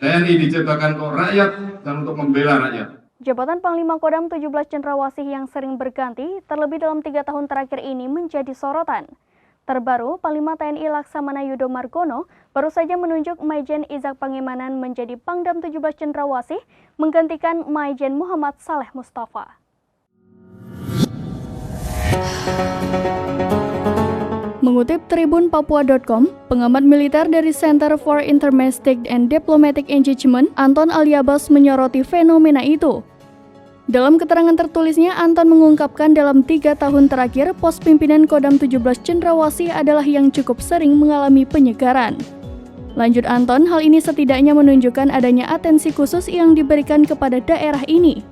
TNI diciptakan untuk rakyat dan untuk membela rakyat. Jabatan Panglima Kodam 17 Cendrawasih yang sering berganti, terlebih dalam 3 tahun terakhir ini menjadi sorotan. Terbaru, Panglima TNI Laksamana Yudo Margono baru saja menunjuk Maijen Izak Pangimanan menjadi Pangdam 17 Cendrawasih, menggantikan Maijen Muhammad Saleh Mustafa. Mengutip Tribun-Papua.com, pengamat militer dari Center for Intermestic and Diplomatic Engagement, Anton Aliabas menyoroti fenomena itu. Dalam keterangan tertulisnya, Anton mengungkapkan dalam 3 tahun terakhir, pos pimpinan Kodam 17 Cendrawasih adalah yang cukup sering mengalami penyegaran. Lanjut Anton, hal ini setidaknya menunjukkan adanya atensi khusus yang diberikan kepada daerah ini.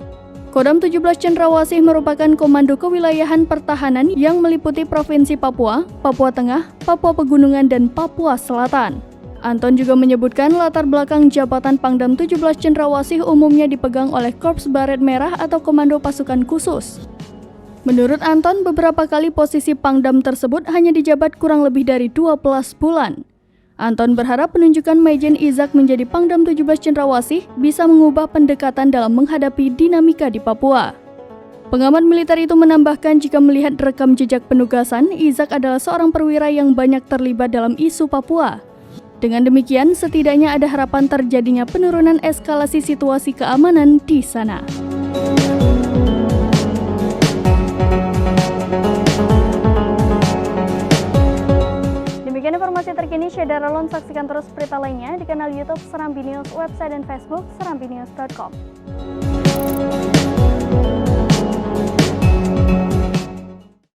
Kodam 17 Cendrawasih merupakan komando kewilayahan pertahanan yang meliputi Provinsi Papua, Papua Tengah, Papua Pegunungan, dan Papua Selatan. Anton juga menyebutkan latar belakang jabatan Pangdam 17 Cendrawasih umumnya dipegang oleh Korps Baret Merah atau Komando Pasukan Khusus. Menurut Anton, beberapa kali posisi Pangdam tersebut hanya dijabat kurang lebih dari 12 bulan. Anton berharap penunjukan Maijen Izak menjadi Pangdam 17 Cendrawasih bisa mengubah pendekatan dalam menghadapi dinamika di Papua. Pengamat militer itu menambahkan jika melihat rekam jejak penugasan, Izak adalah seorang perwira yang banyak terlibat dalam isu Papua. Dengan demikian, setidaknya ada harapan terjadinya penurunan eskalasi situasi keamanan di sana. Demikian informasi terkini, Syedara Lon, saksikan terus berita lainnya di kanal YouTube Serambi News, website dan Facebook serambinews.com.